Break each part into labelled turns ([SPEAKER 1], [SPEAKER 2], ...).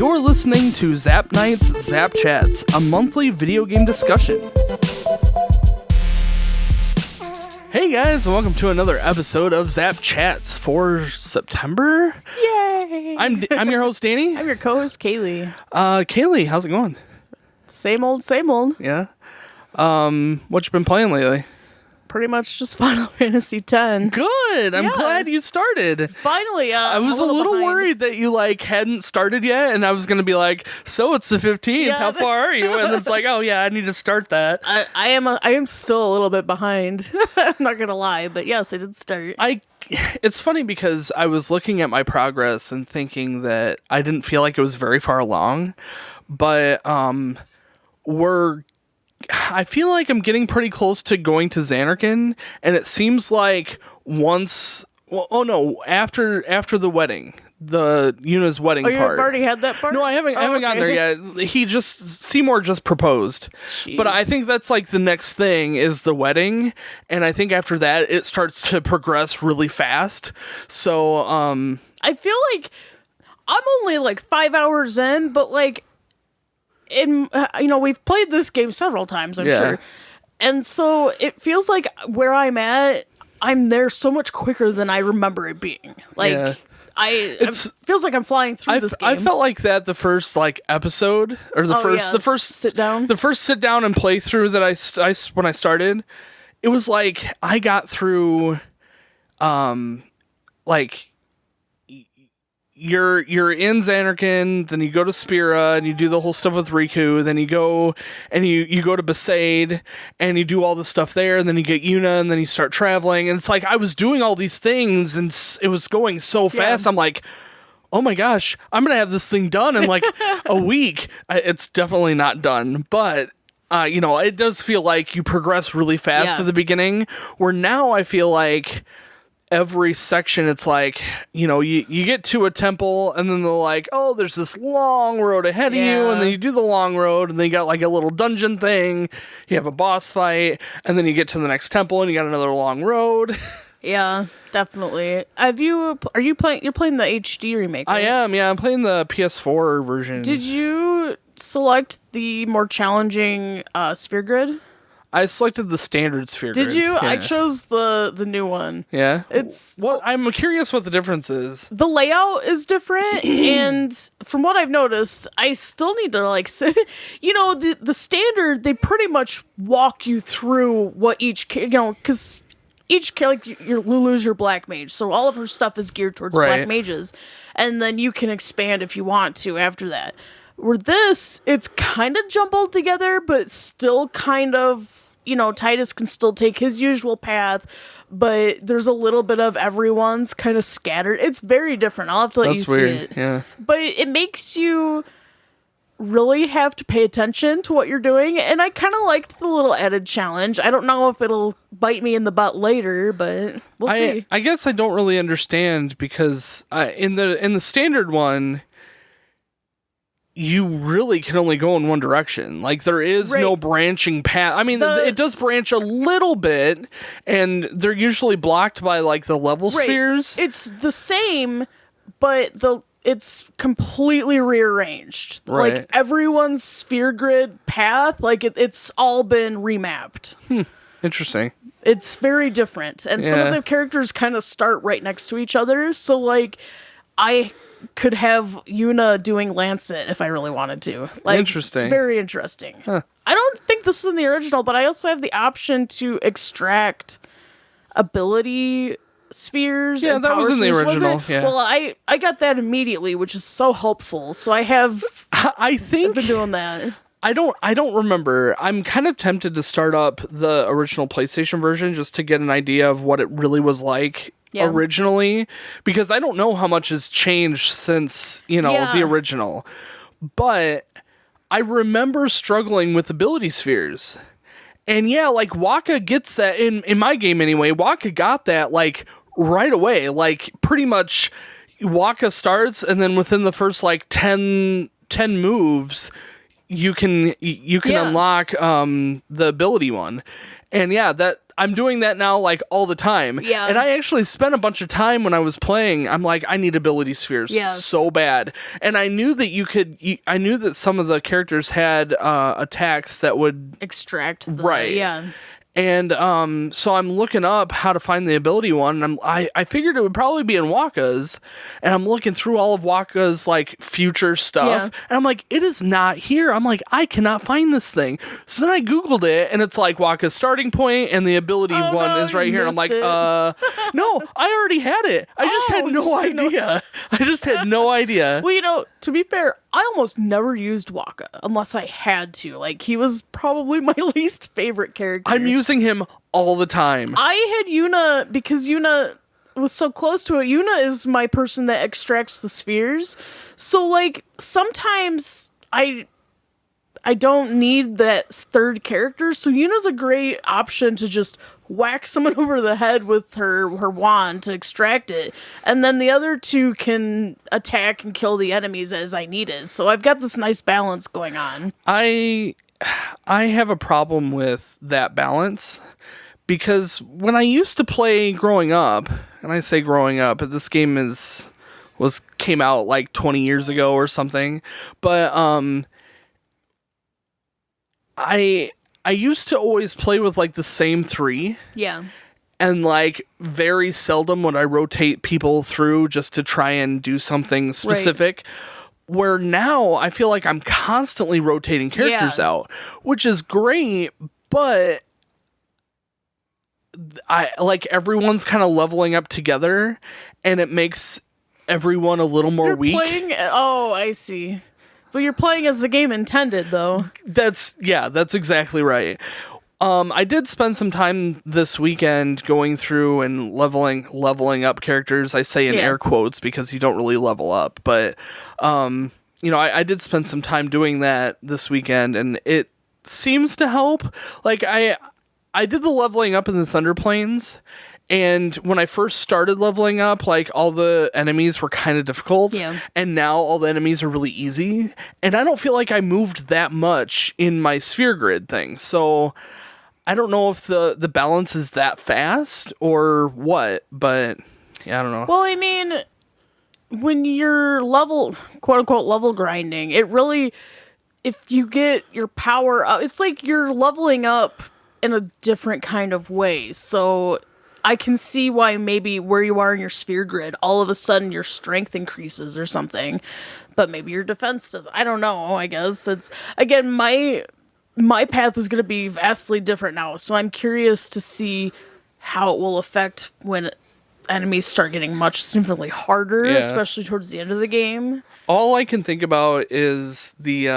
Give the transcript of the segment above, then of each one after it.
[SPEAKER 1] You're listening to Zap Night's Zap Chats, a monthly video game discussion. Hey guys, and welcome to another episode of Zap Chats for September.
[SPEAKER 2] Yay!
[SPEAKER 1] I'm your host, Danny.
[SPEAKER 2] I'm your co-host, Kaylee.
[SPEAKER 1] Kaylee, how's it going?
[SPEAKER 2] Same old, same old.
[SPEAKER 1] Yeah. What you been playing lately?
[SPEAKER 2] Pretty much just Final Fantasy X.
[SPEAKER 1] Good. I'm glad you started.
[SPEAKER 2] Finally,
[SPEAKER 1] I was a little
[SPEAKER 2] behind.
[SPEAKER 1] worried that you hadn't started yet, and I was gonna be like, "So it's the 15th.
[SPEAKER 2] Yeah.
[SPEAKER 1] How far are you?" And it's like, "Oh yeah, I need to start that."
[SPEAKER 2] I am still a little bit behind. I'm not gonna lie, but yes, I did start.
[SPEAKER 1] It's funny because I was looking at my progress and thinking that I didn't feel like it was very far along, but I feel like I'm getting pretty close to going to Xanarkand, and it seems like after the wedding, the Yuna's wedding part.
[SPEAKER 2] You've already had that part?
[SPEAKER 1] No, I haven't gotten there yet. Seymour just proposed.
[SPEAKER 2] Jeez.
[SPEAKER 1] But I think that's the next thing is the wedding, and I think after that it starts to progress really fast. So,
[SPEAKER 2] I feel like I'm only 5 hours in, but we've played this game several times, I'm sure. And so it feels like where I'm at, I'm there so much quicker than I remember it being. It feels like I'm flying through this game.
[SPEAKER 1] I felt like that the first episode or the first
[SPEAKER 2] sit down,
[SPEAKER 1] and play through that I when I started, it was like I got through, You're in Xanarkand, then you go to Spira, and you do the whole stuff with Riku, then you go and you go to Besaid, and you do all the stuff there, and then you get Yuna, and then you start traveling, and it's like I was doing all these things, and it was going so fast, I'm like, oh my gosh, I'm gonna have this thing done in a week. It's definitely not done, but it does feel like you progress really fast at the beginning, where now I feel like every section it's you get to a temple and then they're oh, there's this long road ahead of you, and then you do the long road and then you got a little dungeon thing, you have a boss fight, and then you get to the next temple and you got another long road.
[SPEAKER 2] Yeah, definitely. You're playing the HD remake, right?
[SPEAKER 1] I am, I'm playing the PS4 version.
[SPEAKER 2] Did you select the more challenging sphere grid?
[SPEAKER 1] I selected the standard sphere grid.
[SPEAKER 2] Did you?
[SPEAKER 1] Yeah.
[SPEAKER 2] I chose the new one.
[SPEAKER 1] Yeah?
[SPEAKER 2] It's...
[SPEAKER 1] I'm curious what the difference is.
[SPEAKER 2] The layout is different, and from what I've noticed, I still need to, the standard, they pretty much walk you through what each, because each, your Lulu's your black mage, so all of her stuff is geared towards black mages, and then you can expand if you want to after that. Where this, it's kind of jumbled together, but still kind of, Titus can still take his usual path, but there's a little bit of everyone's kind of scattered. It's very different. I'll have to let you see it.
[SPEAKER 1] Yeah.
[SPEAKER 2] But it makes you really have to pay attention to what you're doing, and I kind of liked the little added challenge. I don't know if it'll bite me in the butt later, but we'll see.
[SPEAKER 1] I guess I don't really understand because in the standard one, you really can only go in one direction. There is no branching path. I mean, it does branch a little bit, and they're usually blocked by the level spheres.
[SPEAKER 2] It's the same, but it's completely rearranged.
[SPEAKER 1] Right.
[SPEAKER 2] Everyone's sphere grid path, it's all been remapped.
[SPEAKER 1] Interesting.
[SPEAKER 2] It's very different, and some of the characters kind of start right next to each other. So I could have Yuna doing Lancet if I really wanted to.
[SPEAKER 1] Interesting.
[SPEAKER 2] Very interesting.
[SPEAKER 1] Huh.
[SPEAKER 2] I don't think this is in the original, but I also have the option to extract ability spheres.
[SPEAKER 1] Yeah, that was in the original. Yeah.
[SPEAKER 2] Well, I got that immediately, which is so helpful. So I've been doing that.
[SPEAKER 1] I don't remember. I'm kind of tempted to start up the original PlayStation version just to get an idea of what it really was like originally, because I don't know how much has changed since, the original. But I remember struggling with ability spheres. And Wakka gets that in my game anyway. Wakka got that right away. Pretty much Wakka starts, and then within the first 10 moves you can unlock the ability one. And that I'm doing that now, like, all the time.
[SPEAKER 2] Yeah.
[SPEAKER 1] And I actually spent a bunch of time when I was playing. I'm like, I need ability spheres so bad. And I knew that I knew that some of the characters had attacks that would
[SPEAKER 2] extract the,
[SPEAKER 1] right.
[SPEAKER 2] Yeah.
[SPEAKER 1] And so I'm looking up how to find the ability one, and I figured it would probably be in Waka's, and I'm looking through all of Waka's like future stuff, and I'm like, it is not here. I'm like, I cannot find this thing. So then I Googled it, and it's like Waka's starting point, and the ability one is right here. And I'm like, no, I already had it. I just had no idea. I just had no idea.
[SPEAKER 2] Well, to be fair, I almost never used Waka unless I had to. Like, he was probably my least favorite character.
[SPEAKER 1] I'm using him all the time.
[SPEAKER 2] I had Yuna because Yuna was so close to it. Yuna is my person that extracts the spheres. So, like, sometimes I don't need that third character. So Yuna's a great option to just whack someone over the head with her wand to extract it. And then the other two can attack and kill the enemies as I need it. So I've got this nice balance going on.
[SPEAKER 1] I have a problem with that balance because when I used to play growing up, and I say growing up, but this game came out like 20 years ago or something, but I used to always play with like the same three.
[SPEAKER 2] Yeah.
[SPEAKER 1] And like very seldom would I rotate people through just to try and do something specific. Right. Where now I feel like I'm constantly rotating characters out, which is great, but I like everyone's kind of leveling up together and it makes everyone a little more weak.
[SPEAKER 2] Oh, I see. But you're playing as the game intended, though.
[SPEAKER 1] That's exactly right. I did spend some time this weekend going through and leveling up characters. I say in air quotes because you don't really level up. But, I did spend some time doing that this weekend, and it seems to help. Like, I did the leveling up in the Thunder Plains, and when I first started leveling up, like, all the enemies were kind of difficult. Yeah. And now all the enemies are really easy. And I don't feel like I moved that much in my sphere grid thing. So I don't know if the balance is that fast or what, but yeah, I don't know.
[SPEAKER 2] Well, I mean, when you're quote unquote level grinding, it really, if you get your power up, it's like you're leveling up in a different kind of way. So I can see why maybe where you are in your sphere grid, all of a sudden your strength increases or something, but maybe your defense does. I don't know. I guess it's, again, my path is going to be vastly different now. So I'm curious to see how it will affect when enemies start getting much significantly harder, especially towards the end of the game.
[SPEAKER 1] All I can think about is the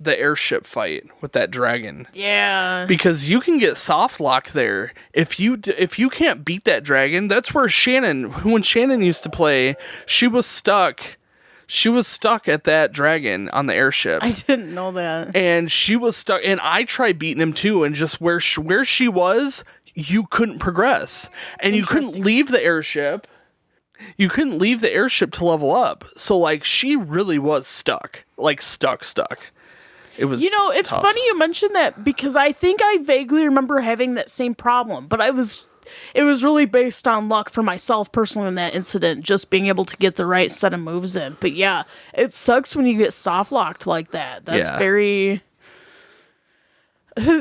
[SPEAKER 1] airship fight with that dragon. Yeah. Because you can get soft locked there. If you can't beat that dragon, that's where when Shannon used to play, she was stuck. She was stuck at that dragon on the airship.
[SPEAKER 2] I didn't know that.
[SPEAKER 1] And she was stuck, and I tried beating him too, and just where she was, you couldn't progress. And you couldn't leave the airship. You couldn't leave the airship to level up. So, like, she really was stuck. Like, stuck. It was
[SPEAKER 2] it's
[SPEAKER 1] tough.
[SPEAKER 2] funny you mentioned that because I think I vaguely remember having that same problem. But it was really based on luck for myself personally in that incident, just being able to get the right set of moves in. But yeah, it sucks when you get soft locked like that. That's very...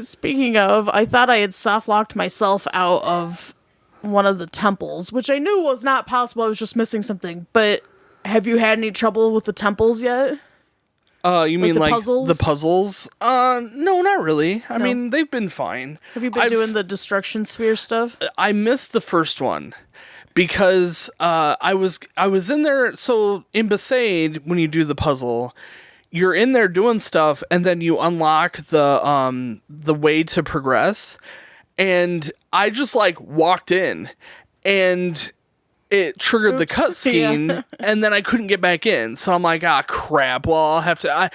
[SPEAKER 2] Speaking of, I thought I had soft locked myself out of one of the temples, which I knew was not possible. I was just missing something. But have you had any trouble with the temples yet?
[SPEAKER 1] You mean like
[SPEAKER 2] puzzles?
[SPEAKER 1] The puzzles? No, not really. I mean, they've been fine.
[SPEAKER 2] Have you been doing the destruction sphere stuff?
[SPEAKER 1] I missed the first one because I was in there. So in Besaid, when you do the puzzle, you're in there doing stuff, and then you unlock the way to progress. And I just like walked in, and it triggered the cutscene, and then I couldn't get back in. So I'm like, crap. Well, I'll have to.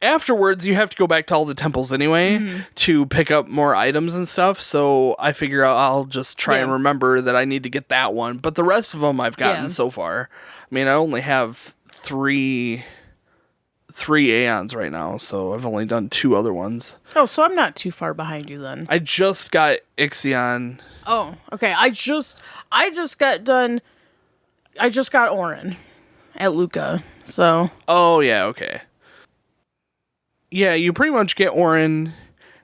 [SPEAKER 1] Afterwards, you have to go back to all the temples anyway to pick up more items and stuff. So I figure out I'll just try and remember that I need to get that one. But the rest of them I've gotten so far. I mean, I only have three 3 Aeons right now, so I've only done 2 other ones.
[SPEAKER 2] Oh, so I'm not too far behind you then.
[SPEAKER 1] I just got Ixion.
[SPEAKER 2] Oh, okay. I just got done. I just got Orin at Luca. So.
[SPEAKER 1] Oh yeah, okay. Yeah, you pretty much get Orin,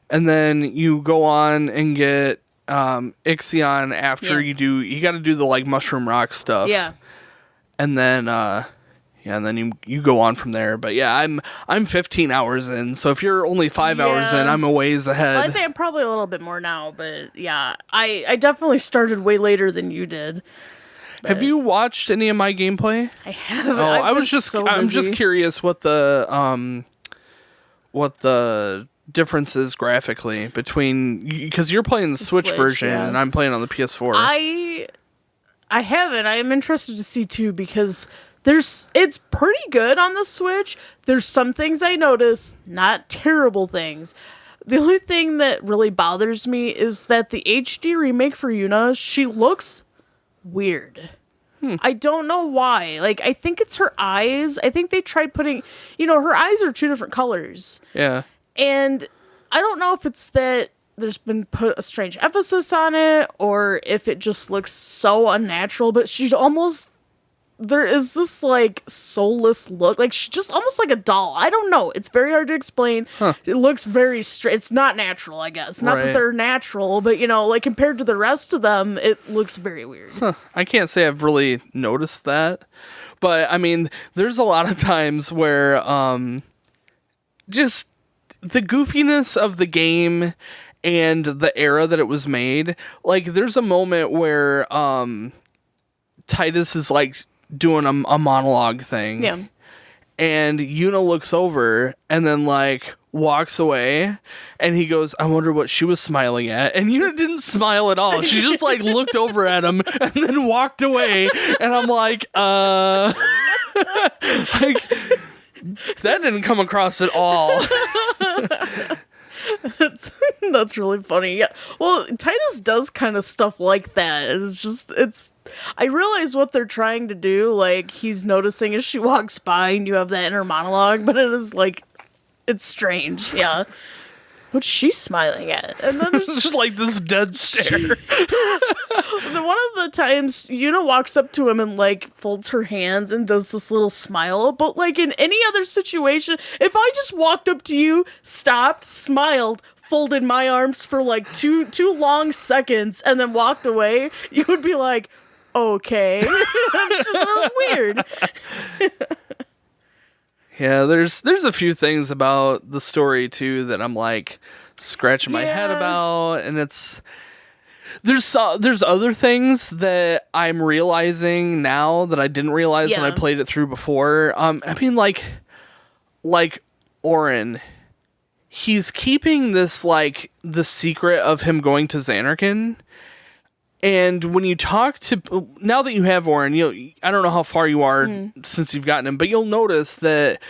[SPEAKER 1] and then you go on and get Ixion after you got to do the like Mushroom Rock stuff.
[SPEAKER 2] Yeah.
[SPEAKER 1] And then and then you go on from there. But yeah, I'm 15 hours in, so if you're only 5 hours in, I'm a ways ahead.
[SPEAKER 2] Well, I think I'm probably a little bit more now, but yeah, I definitely started way later than you did. But
[SPEAKER 1] have you watched any of my gameplay?
[SPEAKER 2] I haven't.
[SPEAKER 1] Oh, I'm just curious what the difference is graphically between, because you're playing the Switch version and I'm playing on the PS4.
[SPEAKER 2] I haven't. I am interested to see too, because it's pretty good on the Switch. There's some things I notice, not terrible things. The only thing that really bothers me is that the HD remake for Yuna, she looks weird. I don't know why. Like, I think it's her eyes. I think they tried putting, her eyes are 2 different colors.
[SPEAKER 1] Yeah.
[SPEAKER 2] And I don't know if it's that there's been put a strange emphasis on it, or if it just looks so unnatural, but there is this like soulless look, like she's just almost like a doll. I don't know. It's very hard to explain. It looks very straight. It's not natural, I guess. Not that they're natural, but like compared to the rest of them, it looks very weird.
[SPEAKER 1] I can't say I've really noticed that, but I mean, there's a lot of times where just the goofiness of the game and the era that it was made. Like, there's a moment where Titus is like doing a monologue thing.
[SPEAKER 2] Yeah.
[SPEAKER 1] And Yuna looks over and then like walks away, and he goes, I wonder what she was smiling at. And Yuna didn't smile at all. She just like looked over at him and then walked away. And I'm like, like, that didn't come across at all.
[SPEAKER 2] That's really funny. Yeah. Well, Titus does kind of stuff like that. I realize what they're trying to do. Like, he's noticing as she walks by and you have that inner monologue, but it is like, it's strange. Yeah. What's she smiling at? And then there's
[SPEAKER 1] just like this dead stare.
[SPEAKER 2] Then one of the times Yuna walks up to him and like folds her hands and does this little smile. But like in any other situation, if I just walked up to you, stopped, smiled, folded my arms for like two long seconds, and then walked away, you would be like, okay. It's just that weird.
[SPEAKER 1] Yeah, there's a few things about the story too that I'm like scratching my head about, and there's other things that I'm realizing now that I didn't realize when I played it through before. I mean, like Orin, he's keeping this like the secret of him going to Xanarkand. And when you talk to, now that you have Orin, I don't know how far you are since you've gotten him, but you'll notice that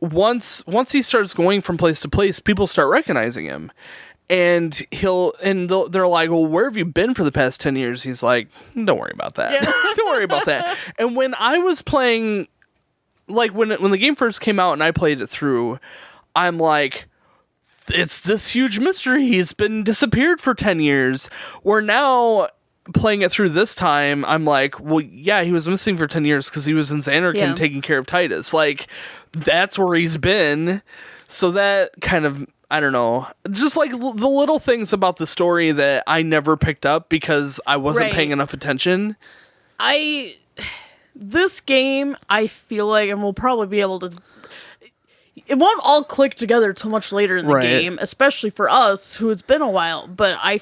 [SPEAKER 1] once he starts going from place to place, people start recognizing him. And they're like, well, where have you been for the past 10 years? He's like, don't worry about that. Yeah. Don't worry about that. And when I was playing, like when the game first came out and I played it through, I'm like, it's this huge mystery. He's been disappeared for 10 years. Where now, playing it through this time, I'm like, well, yeah, he was missing for 10 years because he was in Xanarkand taking care of Titus. Like, that's where he's been. So that kind of, I don't know, just like the little things about the story that I never picked up because I wasn't paying enough attention.
[SPEAKER 2] This game, I feel like, and we'll probably be able to, it won't all click together till much later in the game, especially for us, who it's been a while, but I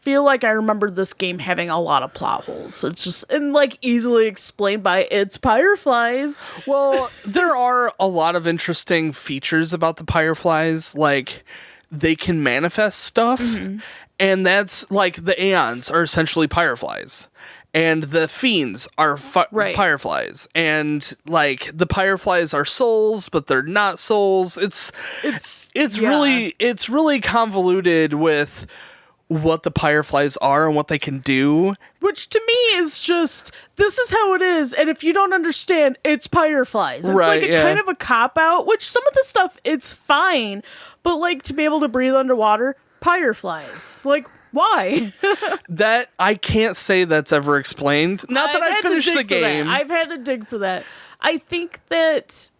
[SPEAKER 2] feel like I remember this game having a lot of plot holes. It's just, and like easily explained by it's Pyreflies.
[SPEAKER 1] Well, there are a lot of interesting features about the Pyreflies, like they can manifest stuff, and that's like the Aeons are essentially Pyreflies. And the Fiends are Pyreflies. And like the Pyreflies are souls, but they're not souls. It's really convoluted with what the Fireflies are and what they can do.
[SPEAKER 2] Which to me is just, this is how it is, and if you don't understand, it's Fireflies. It's
[SPEAKER 1] Right,
[SPEAKER 2] like a
[SPEAKER 1] yeah.
[SPEAKER 2] kind of a cop-out, which some of the stuff, it's fine, but like to be able to breathe underwater, Fireflies. Like, why?
[SPEAKER 1] That I can't say that's ever explained. Not that I finished the game.
[SPEAKER 2] I've had to dig for that. I think that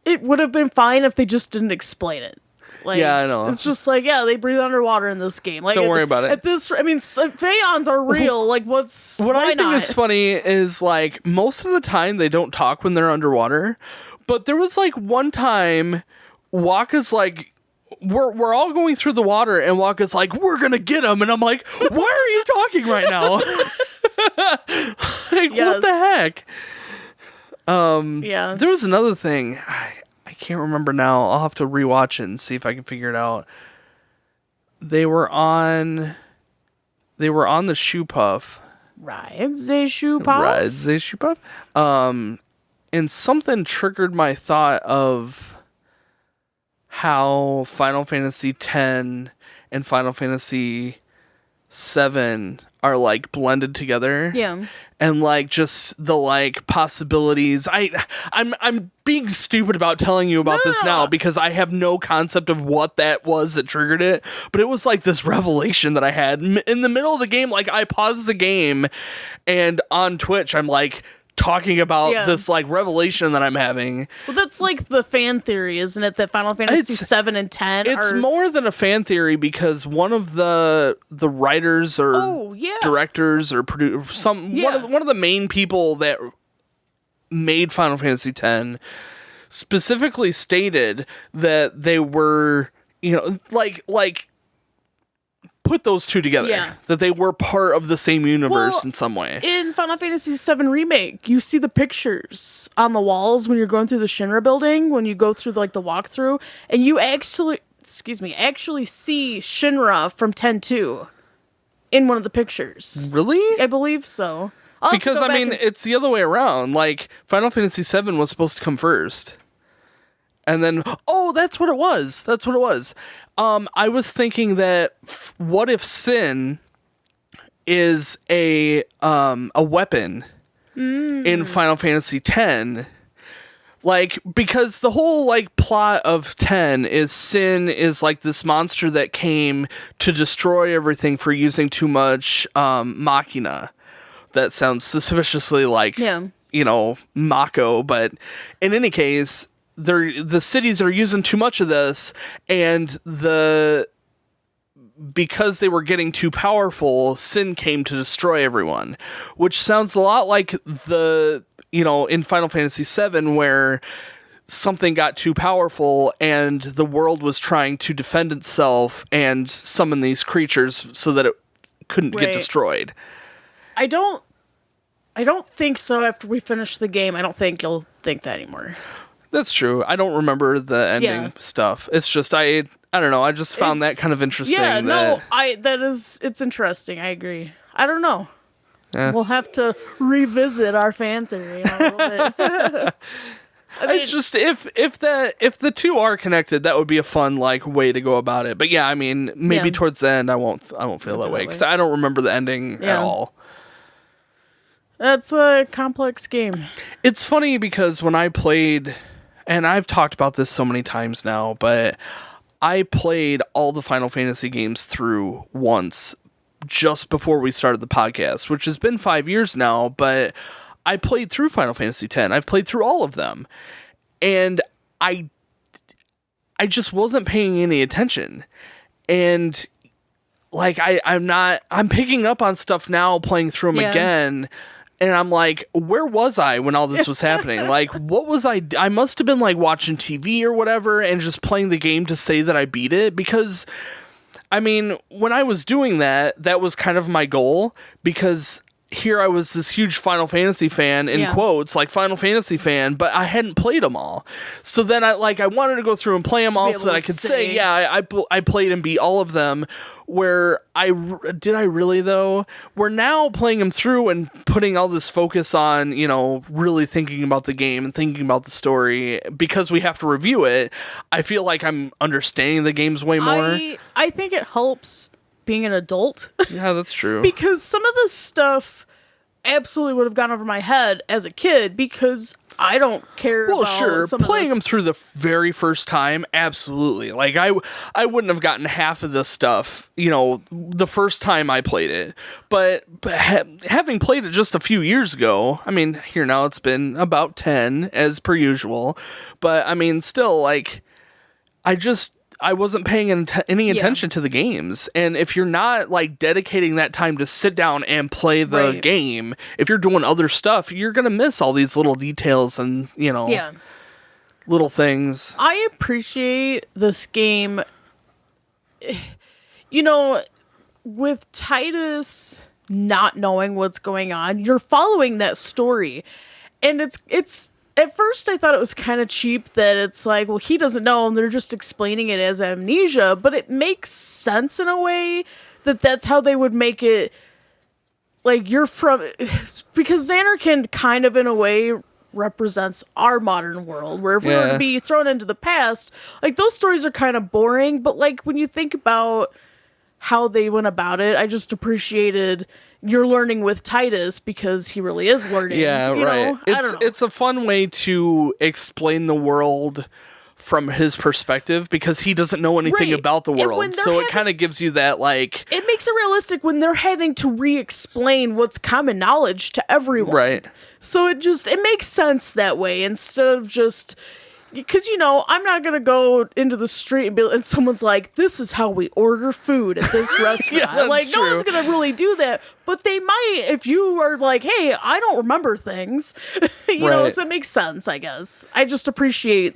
[SPEAKER 2] it would have been fine if they just didn't explain it. Like,
[SPEAKER 1] Yeah, I know.
[SPEAKER 2] It's just like, yeah, they breathe underwater in this game. Like,
[SPEAKER 1] Don't worry about it.
[SPEAKER 2] At this, I mean, Phaons are real. Like,
[SPEAKER 1] What
[SPEAKER 2] why
[SPEAKER 1] I think
[SPEAKER 2] not?
[SPEAKER 1] is funny is like most of the time they don't talk when they're underwater, but there was like one time Waka's like, we're all going through the water and Waka's like, we're gonna get him, and I'm like, why are you talking right now? Like, what the heck?
[SPEAKER 2] Yeah.
[SPEAKER 1] There was another thing. I can't remember now. I'll have to rewatch it and see if I can figure it out. They were on the Shoe Puff.
[SPEAKER 2] Rides a shoe pop.
[SPEAKER 1] Rides a Shoe Puff. And something triggered my thought of how Final Fantasy X and Final Fantasy VII are like blended together.
[SPEAKER 2] Yeah.
[SPEAKER 1] And like just the like possibilities. I'm being stupid about telling you about this now because I have no concept of what that was that triggered it. But it was like this revelation that I had in the middle of the game. Like I paused the game, and on Twitch I'm like talking about this like revelation that I'm having.
[SPEAKER 2] Well, that's like the fan theory, isn't it? That Final Fantasy 7 and 10
[SPEAKER 1] It's
[SPEAKER 2] are...
[SPEAKER 1] more than a fan theory because one of the writers or directors or one of the main people that made Final Fantasy X specifically stated that they were, like put those two together.
[SPEAKER 2] Yeah.
[SPEAKER 1] That they were part of the same universe
[SPEAKER 2] Well,
[SPEAKER 1] in some way.
[SPEAKER 2] In Final Fantasy VII Remake, you see the pictures on the walls when you're going through the Shinra building, when you go through the walkthrough, and you actually see Shinra from 10-2 in one of the pictures.
[SPEAKER 1] Really?
[SPEAKER 2] I believe so. I'll have to
[SPEAKER 1] Because
[SPEAKER 2] go
[SPEAKER 1] I
[SPEAKER 2] back
[SPEAKER 1] mean,
[SPEAKER 2] and-
[SPEAKER 1] it's the other way around. Like Final Fantasy VII was supposed to come first. And then, that's what it was. That's what it was. I was thinking that what if Sin is a weapon in Final Fantasy X? Like, because the whole like plot of 10 is Sin is like this monster that came to destroy everything for using too much machina. That sounds suspiciously like Mako, but in any case, the cities are using too much of this, and because they were getting too powerful, Sin came to destroy everyone, which sounds a lot like in Final Fantasy VII where something got too powerful and the world was trying to defend itself and summon these creatures so that it couldn't get destroyed.
[SPEAKER 2] I don't think so. After we finish the game, I don't think you'll think that anymore.
[SPEAKER 1] That's true. I don't remember the ending stuff. It's just I don't know. I just found that kind of interesting.
[SPEAKER 2] Yeah, it's interesting. I agree. I don't know.
[SPEAKER 1] Yeah.
[SPEAKER 2] We'll have to revisit our fan theory in a little bit.
[SPEAKER 1] It's just if the two are connected, that would be a fun like way to go about it. But yeah, I mean, maybe towards the end I won't feel that way because I don't remember the ending at all.
[SPEAKER 2] That's a complex game.
[SPEAKER 1] It's funny because when I played, and I've talked about this so many times now, but I played all the Final Fantasy games through once just before we started the podcast, which has been 5 years now, but I played through Final Fantasy X. I've played through all of them. And I just wasn't paying any attention. And like I'm picking up on stuff now playing through them again. And I'm like, where was I when all this was happening? Like, what was I must have been like watching TV or whatever and just playing the game to say that I beat it. Because, I mean, when I was doing that, that was kind of my goal. Because here I was this huge Final Fantasy fan, in quotes, like Final Fantasy fan, but I hadn't played them all. So then I wanted to go through and play them all so that I could say, I played and beat all of them. Where did I really though? We're now playing them through and putting all this focus on, really thinking about the game and thinking about the story because we have to review it. I feel like I'm understanding the games way more.
[SPEAKER 2] I think it helps being an adult.
[SPEAKER 1] Yeah, that's true.
[SPEAKER 2] Because some of this stuff absolutely would have gone over my head as a kid because I don't care
[SPEAKER 1] Well,
[SPEAKER 2] about
[SPEAKER 1] sure,
[SPEAKER 2] some
[SPEAKER 1] playing
[SPEAKER 2] of
[SPEAKER 1] them
[SPEAKER 2] this.
[SPEAKER 1] through the very first time, absolutely. Like, I wouldn't have gotten half of this stuff, the first time I played it. But having played it just a few years ago, I mean, here now it's been about 10, as per usual. But, I mean, still, like, I wasn't paying any attention to the games. And if you're not like dedicating that time to sit down and play the game, if you're doing other stuff, you're going to miss all these little details and, little things.
[SPEAKER 2] I appreciate this game. With Titus not knowing what's going on, you're following that story. And it's at first I thought it was kind of cheap that it's like, well, he doesn't know and they're just explaining it as amnesia, but it makes sense in a way that that's how they would make it like you're from, because Xanarkand kind of in a way represents our modern world, where if we were to be thrown into the past, like those stories are kind of boring, but like when you think about how they went about it, I just appreciated you're learning with Titus because he really is learning.
[SPEAKER 1] Yeah, right.
[SPEAKER 2] I don't know.
[SPEAKER 1] It's a fun way to explain the world from his perspective because he doesn't know anything about the world. So it kind of gives you that, like...
[SPEAKER 2] It makes it realistic when they're having to re-explain what's common knowledge to everyone.
[SPEAKER 1] Right.
[SPEAKER 2] So it makes sense that way instead of just... Because, I'm not going to go into the street and someone's like, this is how we order food at this restaurant.
[SPEAKER 1] Yeah,
[SPEAKER 2] like,
[SPEAKER 1] true.
[SPEAKER 2] No one's going to really do that. But they might if you are like, hey, I don't remember things. So it makes sense, I guess. I just appreciate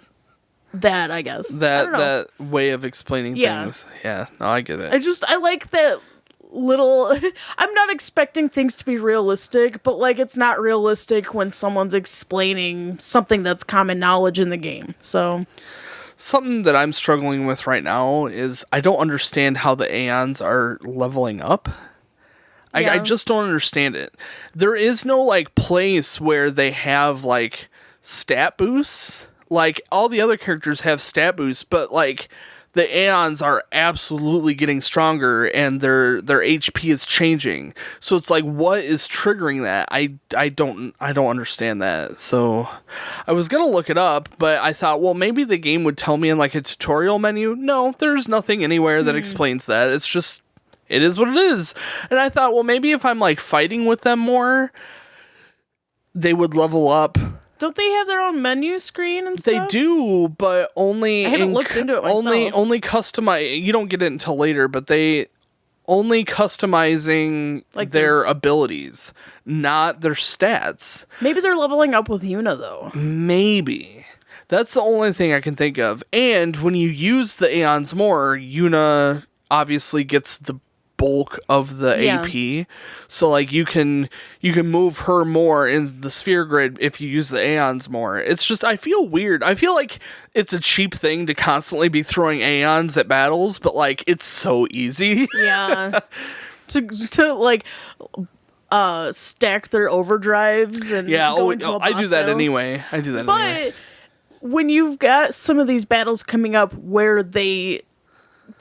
[SPEAKER 2] that, I guess.
[SPEAKER 1] That way of explaining things. Yeah, no, I get it.
[SPEAKER 2] I like that little... I'm not expecting things to be realistic, but like it's not realistic when someone's explaining something that's common knowledge in the game. So
[SPEAKER 1] something that I'm struggling with right now is I don't understand how the Aeons are leveling up. I just don't understand it. There is no like place where they have like stat boosts. Like all the other characters have stat boosts, but like the Aeons are absolutely getting stronger and their HP is changing. So it's like, what is triggering that? I don't understand that. So I was going to look it up, but I thought, well, maybe the game would tell me in like a tutorial menu. No, there's nothing anywhere that explains that. It's just, it is what it is. And I thought, well, maybe if I'm like fighting with them more, they would level up.
[SPEAKER 2] Don't they have their own menu screen and stuff?
[SPEAKER 1] They do, but only
[SPEAKER 2] I haven't looked into it myself.
[SPEAKER 1] Only customize. You don't get it until later, but they only customizing like their abilities, not their stats.
[SPEAKER 2] Maybe they're leveling up with Yuna though.
[SPEAKER 1] Maybe. That's the only thing I can think of. And when you use the Aeons more, Yuna obviously gets the bulk of the AP. So like you can move her more in the sphere grid if you use the Aeons more. It's just, I feel weird. I feel like it's a cheap thing to constantly be throwing Aeons at battles, but like it's so easy.
[SPEAKER 2] Yeah. to like stack their overdrives and go into a boss
[SPEAKER 1] I do that
[SPEAKER 2] battle.
[SPEAKER 1] anyway.
[SPEAKER 2] But when you've got some of these battles coming up where they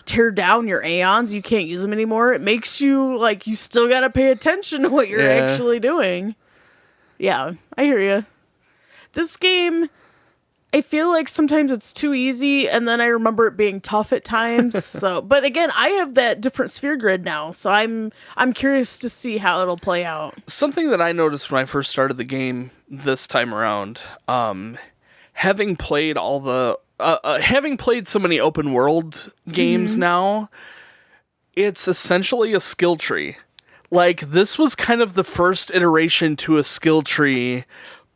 [SPEAKER 2] tear down your Aeons, you can't use them anymore, it makes you like you still gotta pay attention to what you're actually doing. Yeah, I hear you. This game, I feel like sometimes it's too easy and then I remember it being tough at times. But again, I have that different sphere grid now, so I'm curious to see how it'll play out.
[SPEAKER 1] Something that I noticed when I first started the game this time around, having played all the having played so many open world games now, it's essentially a skill tree. Like, this was kind of the first iteration to a skill tree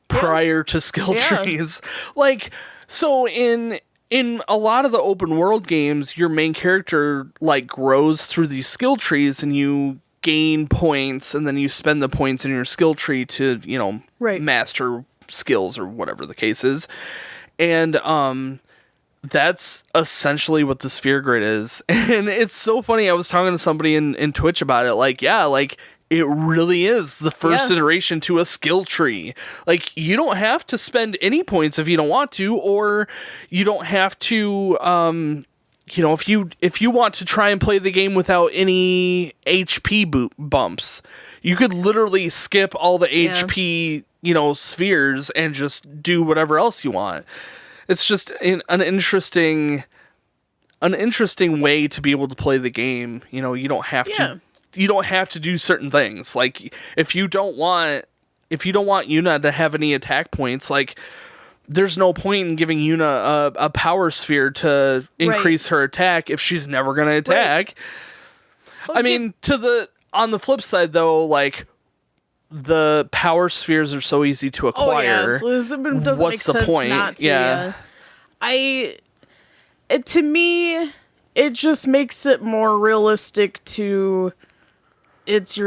[SPEAKER 1] prior to skill trees. Like, so in a lot of the open world games, your main character, like, grows through these skill trees and you gain points and then you spend the points in your skill tree to, master skills or whatever the case is. And, that's essentially what the sphere grid is. And it's so funny. I was talking to somebody in Twitch about it. Like, it really is the first iteration to a skill tree. Like, you don't have to spend any points if you don't want to, or you don't have to, if you want to try and play the game without any HP bumps, you could literally skip all the HP, spheres and just do whatever else you want. It's just an interesting way to be able to play the game. You don't have to do certain things. Like if you don't want Yuna to have any attack points, like there's no point in giving Yuna a power sphere to increase her attack if she's never going to attack. Right. I mean, on the flip side though, like the power spheres are so easy to acquire.
[SPEAKER 2] Oh, yeah. So it doesn't
[SPEAKER 1] What's
[SPEAKER 2] make
[SPEAKER 1] the
[SPEAKER 2] sense
[SPEAKER 1] point?
[SPEAKER 2] not to. To me, it just makes it more realistic to it's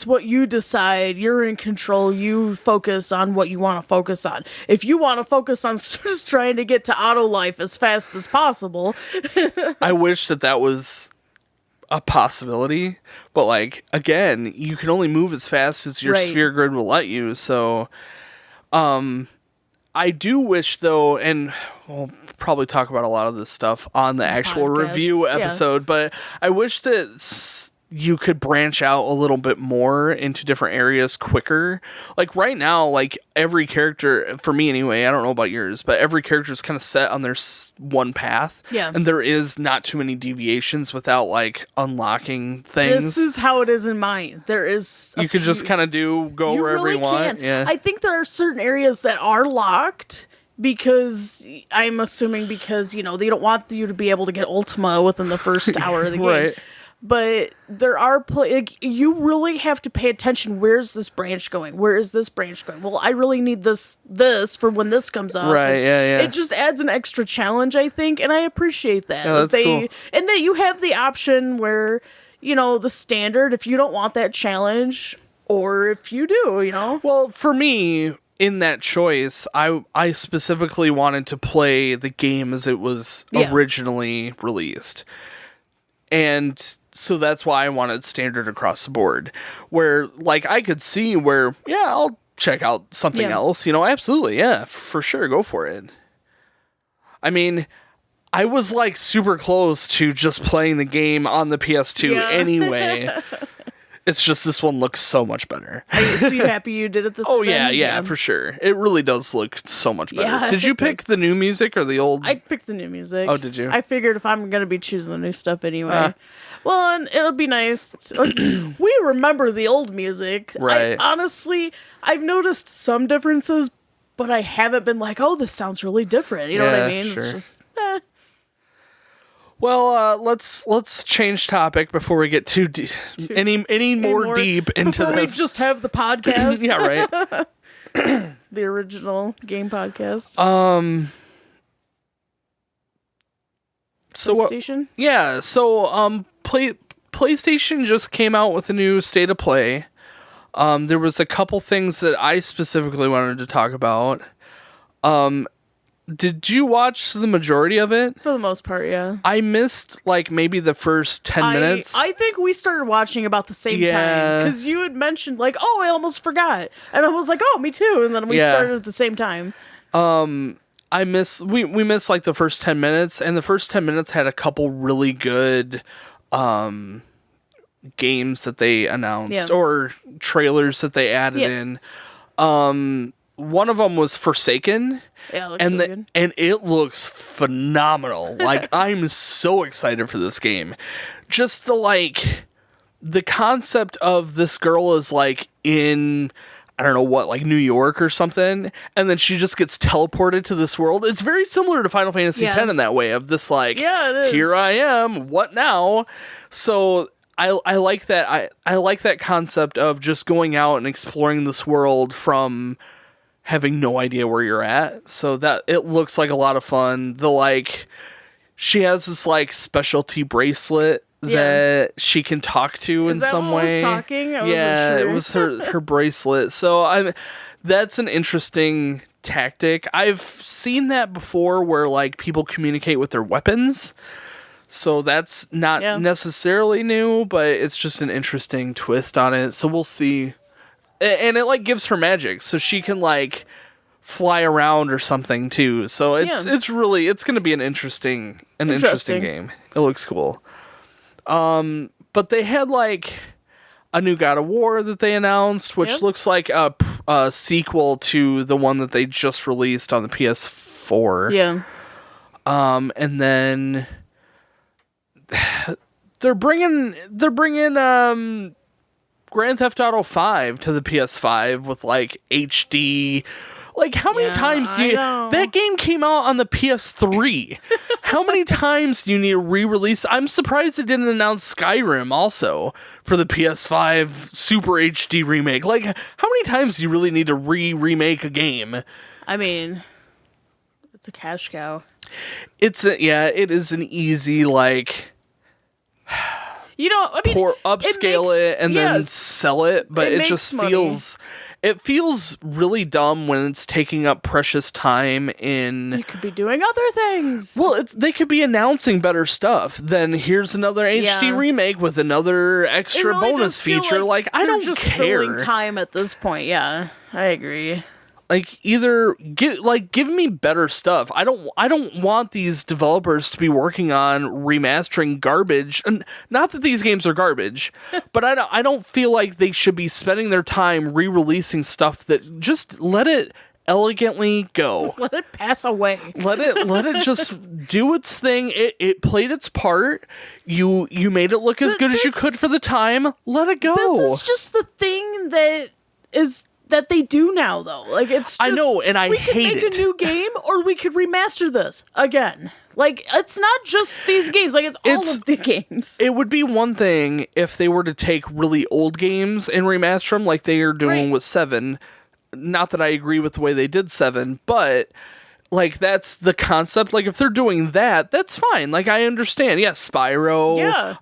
[SPEAKER 2] what you decide. You're in control. You focus on what you want to focus on. If you want to focus on just trying to get to auto life as fast as possible.
[SPEAKER 1] I wish that was a possibility, but like again, you can only move as fast as your sphere grid will let you. So I do wish though, and we'll probably talk about a lot of this stuff on the actual review episode, but I wish that you could branch out a little bit more into different areas quicker. Like right now, like every character, for me anyway, I don't know about yours, but every character is kind of set on their one path.
[SPEAKER 2] Yeah.
[SPEAKER 1] And there is not too many deviations without like unlocking things.
[SPEAKER 2] This is how it is in mine. There is
[SPEAKER 1] you can just kind of go wherever you want. Yeah.
[SPEAKER 2] I think there are certain areas that are locked because I'm assuming they don't want you to be able to get Ultima within the first hour of the game.
[SPEAKER 1] Right.
[SPEAKER 2] But there are you really have to pay attention. Where's this branch going? Where is this branch going? Well, I really need this for when this comes up.
[SPEAKER 1] Right, yeah.
[SPEAKER 2] It just adds an extra challenge, I think, and I appreciate that.
[SPEAKER 1] Yeah, that's cool.
[SPEAKER 2] And that you have the option where, the standard, if you don't want that challenge, or if you do,
[SPEAKER 1] Well, for me, in that choice, I specifically wanted to play the game as it was originally released. And so that's why I wanted standard across the board, where like I could see where, I'll check out something else, absolutely. Yeah, for sure. Go for it. I mean, I was like super close to just playing the game on the PS2 anyway. It's just this one looks so much better.
[SPEAKER 2] So you happy you did it this way?
[SPEAKER 1] Oh, yeah, for sure. It really does look so much better.
[SPEAKER 2] Yeah,
[SPEAKER 1] did you pick the new music or the old?
[SPEAKER 2] I picked the new music.
[SPEAKER 1] Oh, did you?
[SPEAKER 2] I figured if I'm going to be choosing the new stuff anyway. Well, and it'll be nice. We remember the old music.
[SPEAKER 1] Right.
[SPEAKER 2] Honestly, I've noticed some differences, but I haven't been like, oh, this sounds really different. You know what I mean?
[SPEAKER 1] Sure.
[SPEAKER 2] It's just,
[SPEAKER 1] Well, let's change topic before we get any more deep into
[SPEAKER 2] before
[SPEAKER 1] this.
[SPEAKER 2] We just have the podcast.
[SPEAKER 1] Yeah, right.
[SPEAKER 2] The original game podcast.
[SPEAKER 1] So
[SPEAKER 2] PlayStation?
[SPEAKER 1] So PlayStation just came out with a new State of Play. There was a couple things that I specifically wanted to talk about. Did you watch the majority of it?
[SPEAKER 2] For the most part, yeah.
[SPEAKER 1] I missed like maybe the first 10 minutes.
[SPEAKER 2] I think we started watching about the same time because you had mentioned like, oh, I almost forgot, and I was like, oh, me too, and then we started at the same time.
[SPEAKER 1] We missed like the first 10 minutes, and the first 10 minutes had a couple really good games that they announced or trailers that they added in. One of them was Forsaken.
[SPEAKER 2] Yeah, it looks really good.
[SPEAKER 1] And it looks phenomenal. Like, I'm so excited for this game. Just the concept of this girl is like in, I don't know what, like New York or something, and then she just gets teleported to this world. It's very similar to Final Fantasy X in that way of this like,
[SPEAKER 2] it is.
[SPEAKER 1] Here I am, what now? So I like that. I like that concept of just going out and exploring this world from having no idea where you're at. So that it looks like a lot of fun. She has this like specialty bracelet that she can talk to in some way.
[SPEAKER 2] Talking?
[SPEAKER 1] It was her bracelet. So that's an interesting tactic. I've seen that before where like people communicate with their weapons. So that's not necessarily new, but it's just an interesting twist on it. So we'll see. And it like gives her magic, so she can like fly around or something too. So it's going to be an interesting game. It looks cool. But they had like a new God of War that they announced, which looks like a sequel to the one that they just released on the PS4.
[SPEAKER 2] Yeah.
[SPEAKER 1] And then they're bringing Grand Theft Auto 5 to the PS5 with like HD. Like, how many times do you... That game came out on the PS3. How many times do you need to re-release? I'm surprised they didn't announce Skyrim also for the PS5 Super HD remake. Like, how many times do you really need to remake a game?
[SPEAKER 2] I mean, it's a cash cow.
[SPEAKER 1] It is an easy, like...
[SPEAKER 2] You know, I mean...
[SPEAKER 1] upscale it and then sell it, but it just feels... It feels really dumb when it's taking up precious time in...
[SPEAKER 2] You could be doing other things.
[SPEAKER 1] Well, they could be announcing better stuff. Then here's another HD remake with another extra bonus feature. Like I don't
[SPEAKER 2] just
[SPEAKER 1] care.
[SPEAKER 2] Filling time at this point. Yeah, I agree.
[SPEAKER 1] Like either give me better stuff. I don't want these developers to be working on remastering garbage. And not that these games are garbage, but I don't feel like they should be spending their time re-releasing stuff that just let it elegantly go.
[SPEAKER 2] Let it pass away.
[SPEAKER 1] Let it just do its thing. It played its part. You made it look as good as you could for the time. Let it go.
[SPEAKER 2] This is just the thing that they do now, though. Like, it's just,
[SPEAKER 1] I know, and I hate it.
[SPEAKER 2] We could make a new game, or we could remaster this again. Like, it's not just these games. Like, it's all of the games.
[SPEAKER 1] It would be one thing if they were to take really old games and remaster them like they are doing with 7. Not that I agree with the way they did 7, but... Like, that's the concept. Like, if they're doing that, that's fine. Like, I understand. Yeah, Spyro.
[SPEAKER 2] Yeah.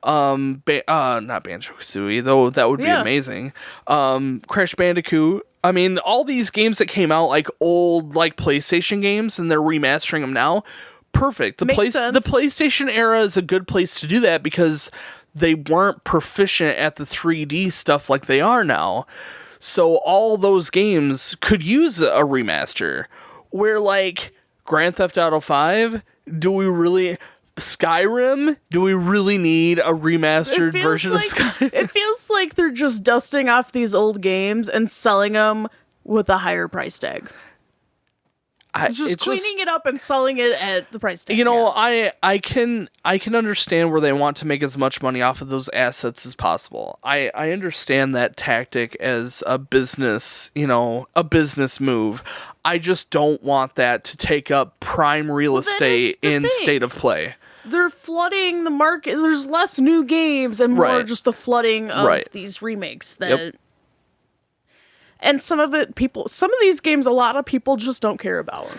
[SPEAKER 1] Not Banjo-Kazooie, though that would be amazing. Crash Bandicoot. I mean, all these games that came out, like, old, like, PlayStation games, and they're remastering them now, perfect. The PlayStation era is a good place to do that because they weren't proficient at the 3D stuff like they are now. So all those games could use a remaster. Where, like... Grand Theft Auto 5, Skyrim, do we really need a remastered version of Skyrim?
[SPEAKER 2] It feels like they're just dusting off these old games and selling them with a higher price tag. It's just cleaning it up and selling it at the price tag.
[SPEAKER 1] You know, I can understand where they want to make as much money off of those assets as possible. I understand that tactic as a business, a business move. I just don't want that to take up prime real estate in State of Play.
[SPEAKER 2] They're flooding the market. There's less new games and more just the flooding of these remakes that... Yep. And some of these games, a lot of people just don't care about.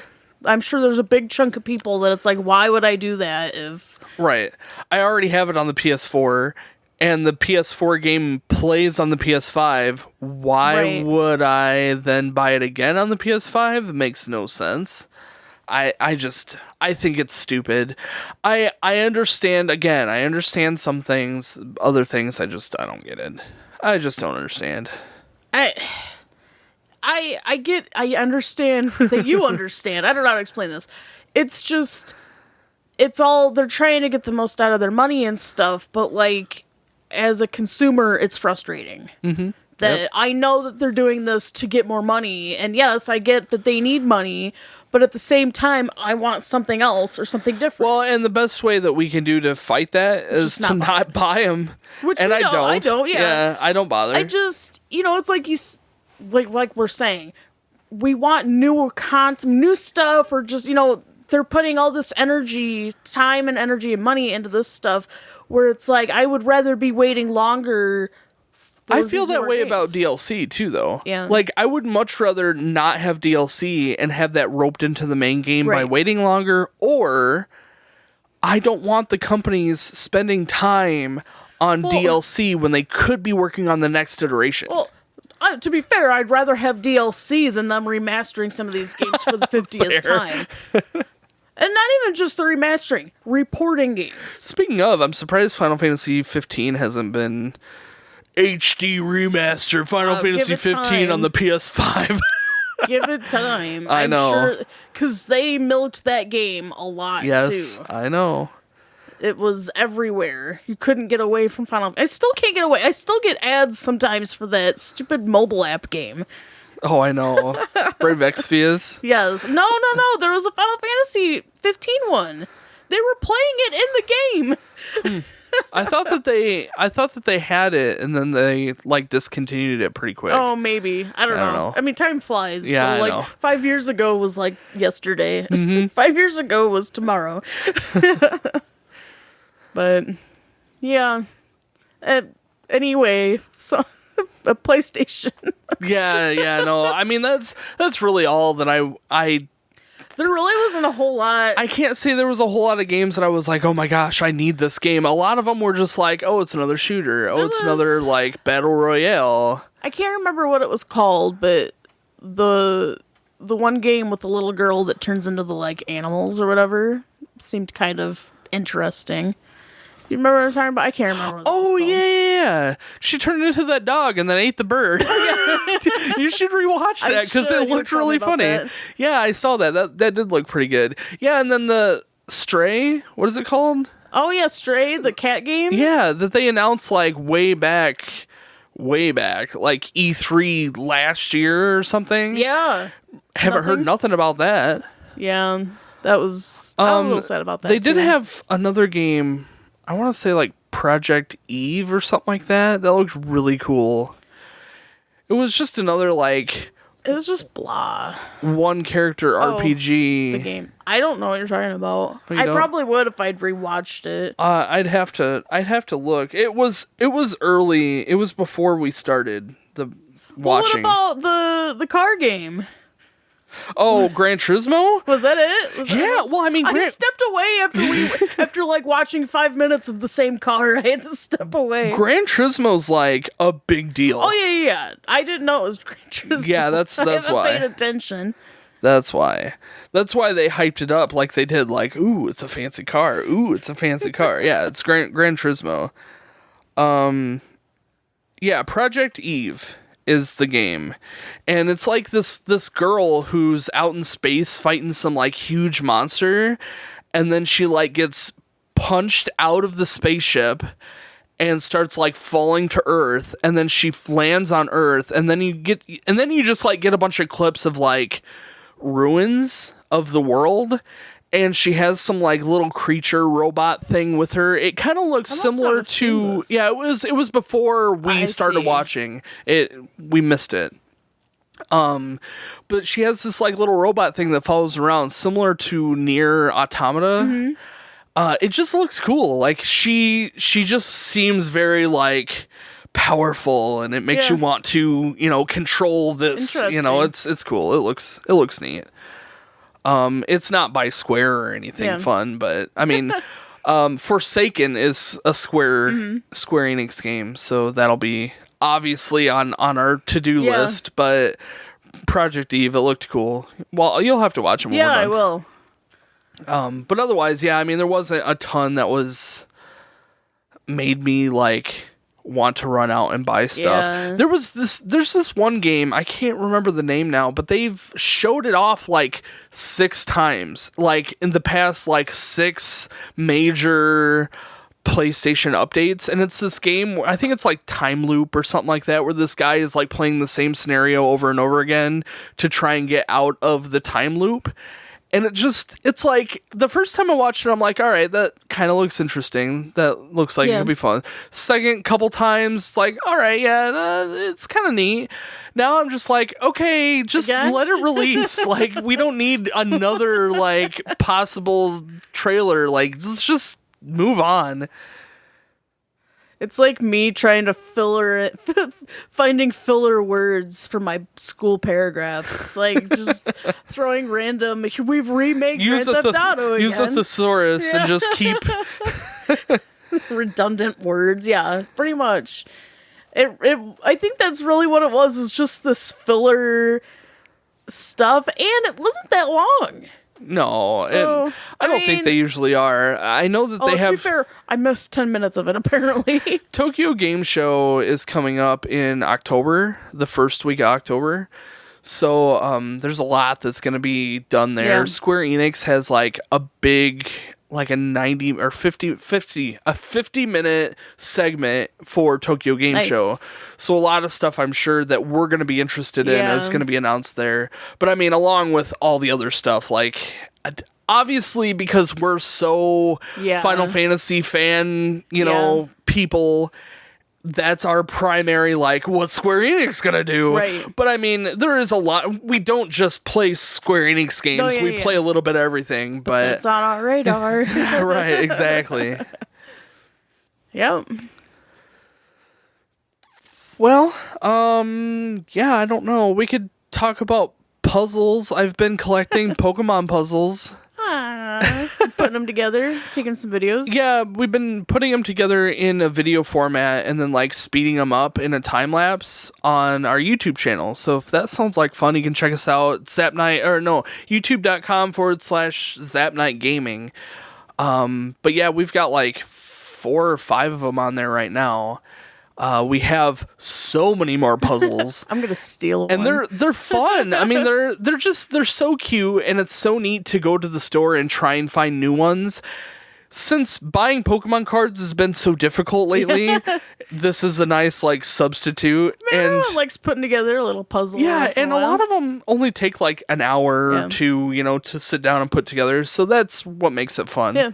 [SPEAKER 2] I'm sure there's a big chunk of people that it's like, why would I do that if...
[SPEAKER 1] Right. I already have it on the PS4, and the PS4 game plays on the PS5. Why would I then buy it again on the PS5? It makes no sense. I think it's stupid. I understand some things. Other things, I don't get it. I just don't understand.
[SPEAKER 2] I understand that you understand. I don't know how to explain this. It's just, they're trying to get the most out of their money and stuff, but like, as a consumer, it's frustrating. Mm-hmm. That I know that they're doing this to get more money, and yes, I get that they need money, but at the same time, I want something else or something different.
[SPEAKER 1] Well, and the best way that we can do to fight that is to not buy them.
[SPEAKER 2] And I don't,
[SPEAKER 1] Yeah, I don't bother.
[SPEAKER 2] I just, it's like like we're saying, we want new content, new stuff, or just, they're putting all this time and energy and money into this stuff where it's like, I would rather be waiting longer.
[SPEAKER 1] I feel that way about DLC too, though.
[SPEAKER 2] Yeah.
[SPEAKER 1] Like, I would much rather not have DLC and have that roped into the main game by waiting longer, or I don't want the companies spending time on DLC when they could be working on the next iteration.
[SPEAKER 2] Well, to be fair, I'd rather have DLC than them remastering some of these games for the 50th time. And not even just the remastering, reporting games.
[SPEAKER 1] Speaking of, I'm surprised Final Fantasy 15 hasn't been HD remastered. Final Fantasy 15 on the PS5.
[SPEAKER 2] Give it time.
[SPEAKER 1] I know.
[SPEAKER 2] Sure, because they milked that game a lot,
[SPEAKER 1] Yes,
[SPEAKER 2] too.
[SPEAKER 1] I know.
[SPEAKER 2] It was everywhere. You couldn't get away from Final Fantasy. I still can't get away. I still get ads sometimes for that stupid mobile app game.
[SPEAKER 1] Oh, I know. Brave Exvius.
[SPEAKER 2] Yes. No. There was a Final Fantasy 15 one. They were playing it in the game.
[SPEAKER 1] I thought that they had it, and then they like discontinued it pretty quick.
[SPEAKER 2] Oh, maybe. I don't know. I mean, time flies.
[SPEAKER 1] Yeah,
[SPEAKER 2] so,
[SPEAKER 1] I
[SPEAKER 2] like,
[SPEAKER 1] know.
[SPEAKER 2] 5 years ago was like yesterday.
[SPEAKER 1] Mm-hmm.
[SPEAKER 2] 5 years ago was tomorrow. But, yeah. Anyway, so a PlayStation.
[SPEAKER 1] Yeah, no. I mean, that's really all that I
[SPEAKER 2] There really wasn't a whole lot.
[SPEAKER 1] I can't say there was a whole lot of games that I was like, oh my gosh, I need this game. A lot of them were just like, oh, it's another shooter. Oh, it's another like battle royale.
[SPEAKER 2] I can't remember what it was called, but the one game with the little girl that turns into the like animals or whatever seemed kind of interesting. You remember what I'm talking about? I can't remember. What
[SPEAKER 1] Oh,
[SPEAKER 2] it was called.
[SPEAKER 1] yeah. She turned into that dog and then ate the bird. You should rewatch that because
[SPEAKER 2] should.
[SPEAKER 1] it
[SPEAKER 2] You
[SPEAKER 1] looked
[SPEAKER 2] told me
[SPEAKER 1] really
[SPEAKER 2] about
[SPEAKER 1] funny.
[SPEAKER 2] that.
[SPEAKER 1] Yeah, I saw that. That did look pretty good. Yeah, and then the Stray, what is it called?
[SPEAKER 2] Oh yeah, Stray, the cat game.
[SPEAKER 1] Yeah, that they announced like way back, like E3 last year or something.
[SPEAKER 2] Yeah,
[SPEAKER 1] Haven't heard nothing about that.
[SPEAKER 2] yeah. That was. I was a little sad about that.
[SPEAKER 1] They did
[SPEAKER 2] too.
[SPEAKER 1] have another game, I want to say like Project Eve or something like that. That looked really cool. It was just another like
[SPEAKER 2] It was just blah.
[SPEAKER 1] one character RPG.
[SPEAKER 2] The game. I don't know what you're talking about.
[SPEAKER 1] Oh, you
[SPEAKER 2] I
[SPEAKER 1] don't?
[SPEAKER 2] probably would if I'd rewatched it.
[SPEAKER 1] I'd have to look. It was early. It was before we started the watching.
[SPEAKER 2] What about the car game?
[SPEAKER 1] Oh, Gran Turismo?
[SPEAKER 2] Was that it? Was
[SPEAKER 1] Yeah, well, I mean,
[SPEAKER 2] I stepped away after like watching 5 minutes of the same car. I had to step away.
[SPEAKER 1] Gran Turismo's like a big deal.
[SPEAKER 2] Oh yeah. I didn't know it was Gran Turismo.
[SPEAKER 1] Yeah, that's
[SPEAKER 2] I haven't
[SPEAKER 1] why.
[SPEAKER 2] paid attention.
[SPEAKER 1] That's why they hyped it up like they did. Like, ooh, it's a fancy car. Ooh, it's a fancy car. Yeah, it's Gran Turismo. Yeah, Project Eve is the game, and it's like this girl who's out in space fighting some like huge monster, and then she like gets punched out of the spaceship and starts like falling to Earth, and then she lands on Earth, and then you just like get a bunch of clips of like ruins of the world, and she has some like little creature robot thing with her. It kind of looks similar
[SPEAKER 2] have seen
[SPEAKER 1] to
[SPEAKER 2] this.
[SPEAKER 1] yeah, it was before we
[SPEAKER 2] I
[SPEAKER 1] started
[SPEAKER 2] see.
[SPEAKER 1] watching it. We missed it. But she has this like little robot thing that follows around, similar to Nier Automata.
[SPEAKER 2] Mm-hmm.
[SPEAKER 1] It just looks cool. Like she just seems very like powerful, and it makes
[SPEAKER 2] Yeah.
[SPEAKER 1] you want to, control this. It's cool. It looks neat. It's not by Square or anything
[SPEAKER 2] Yeah.
[SPEAKER 1] fun, but I mean, Forsaken is a Square Enix game, so that'll be obviously on our to-do
[SPEAKER 2] Yeah.
[SPEAKER 1] list. But Project Eve, it looked cool. Well, you'll have to watch it when
[SPEAKER 2] Yeah,
[SPEAKER 1] we're
[SPEAKER 2] I
[SPEAKER 1] done.
[SPEAKER 2] will.
[SPEAKER 1] But otherwise, yeah, I mean, there wasn't a ton that made me like want to run out and buy stuff.
[SPEAKER 2] Yeah.
[SPEAKER 1] There's this one game, I can't remember the name now, but they've showed it off like 6 times, like in the past like 6 major PlayStation updates, and it's this game, I think it's like Time Loop or something like that, where this guy is like playing the same scenario over and over again to try and get out of the time loop. And it's like, the first time I watched it, I'm like, all right, that kind of looks interesting. That looks like it
[SPEAKER 2] Yeah.
[SPEAKER 1] could be fun. Second couple times, it's like, all right, yeah, it's kind of neat. Now I'm just like, okay, just
[SPEAKER 2] Again?
[SPEAKER 1] let it release. Like, we don't need another, like, possible trailer. Like, let's just move on.
[SPEAKER 2] It's like me trying to finding filler words for my school paragraphs. Like, just throwing random, we've remade Grand Theft Auto again.
[SPEAKER 1] Use a thesaurus and just keep...
[SPEAKER 2] Redundant words. Yeah, pretty much. I think that's really what it was just this filler stuff, and it wasn't that long.
[SPEAKER 1] No,
[SPEAKER 2] So,
[SPEAKER 1] and I don't think
[SPEAKER 2] mean-
[SPEAKER 1] they usually are. I know that they
[SPEAKER 2] To be
[SPEAKER 1] have...
[SPEAKER 2] fair, I missed 10 minutes of it, apparently.
[SPEAKER 1] Tokyo Game Show is coming up in October, the first week of October. So there's a lot that's going to be done there.
[SPEAKER 2] Yeah.
[SPEAKER 1] Square Enix has like a big, like a 90 or 50-minute segment for Tokyo Game
[SPEAKER 2] Nice.
[SPEAKER 1] Show. So a lot of stuff I'm sure that we're going to be interested in
[SPEAKER 2] Yeah.
[SPEAKER 1] is going to be announced there. But I mean, along with all the other stuff, like obviously because we're so
[SPEAKER 2] Yeah.
[SPEAKER 1] Final Fantasy fan, people, that's our primary, like, what's Square Enix gonna do?
[SPEAKER 2] Right.
[SPEAKER 1] But I mean, there is a lot. We don't just play Square Enix games.
[SPEAKER 2] yeah,
[SPEAKER 1] we
[SPEAKER 2] yeah.
[SPEAKER 1] play a little bit of everything. But
[SPEAKER 2] It's on our radar.
[SPEAKER 1] right, exactly.
[SPEAKER 2] Yep.
[SPEAKER 1] Well, yeah, I don't know. We could talk about puzzles. I've been collecting Pokemon puzzles.
[SPEAKER 2] Putting them together, taking some videos.
[SPEAKER 1] Yeah, we've been putting them together in a video format and then like speeding them up in a time lapse on our YouTube channel. So if that sounds like fun, you can check us out. youtube.com/Zap Night Gaming. But yeah, we've got like 4 or 5 of them on there right now. We have so many more puzzles.
[SPEAKER 2] I'm gonna steal one.
[SPEAKER 1] And they're fun. I mean, they're so cute, and it's so neat to go to the store and try and find new ones. Since buying Pokemon cards has been so difficult lately, this is a nice like substitute. And
[SPEAKER 2] likes putting together a little puzzle.
[SPEAKER 1] yeah,
[SPEAKER 2] once in
[SPEAKER 1] and
[SPEAKER 2] a
[SPEAKER 1] a
[SPEAKER 2] while.
[SPEAKER 1] lot of them only take like an hour
[SPEAKER 2] Yeah.
[SPEAKER 1] to sit down and put together. So that's what makes it fun.
[SPEAKER 2] Yeah.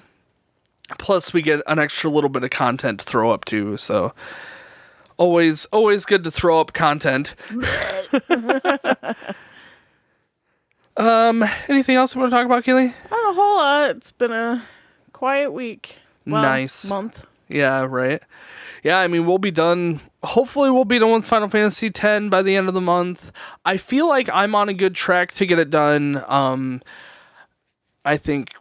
[SPEAKER 1] Plus, we get an extra little bit of content to throw up too. So. Always good to throw up content. Anything else you want to talk about, Keely?
[SPEAKER 2] Not a whole lot. It's been a quiet week. Well,
[SPEAKER 1] Nice.
[SPEAKER 2] month.
[SPEAKER 1] Yeah, right. Yeah, I mean, we'll be done. Hopefully, we'll be done with Final Fantasy X by the end of the month. I feel like I'm on a good track to get it done. I think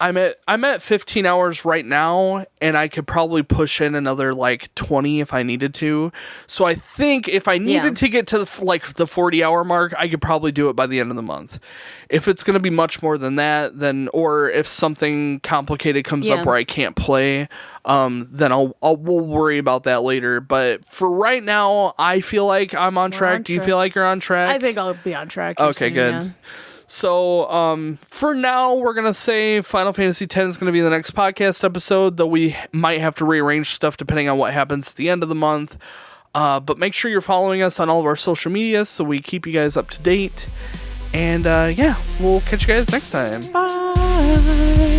[SPEAKER 1] I'm at 15 hours right now, and I could probably push in another like 20 if I needed to. So I think if I needed to get to the 40-hour mark, I could probably do it by the end of the month. If it's going to be much more than that, then or if something complicated comes up where I can't play, then we'll worry about that later. But for right now, I feel like I'm on track.
[SPEAKER 2] on
[SPEAKER 1] Do you
[SPEAKER 2] track.
[SPEAKER 1] feel like you're on track?
[SPEAKER 2] I think I'll be on track. here
[SPEAKER 1] Okay,
[SPEAKER 2] soon,
[SPEAKER 1] good.
[SPEAKER 2] yeah.
[SPEAKER 1] So, for now, we're going to say Final Fantasy X is going to be the next podcast episode, though we might have to rearrange stuff depending on what happens at the end of the month. But make sure you're following us on all of our social media so we keep you guys up to date. And, yeah, we'll catch you guys next time.
[SPEAKER 2] Bye.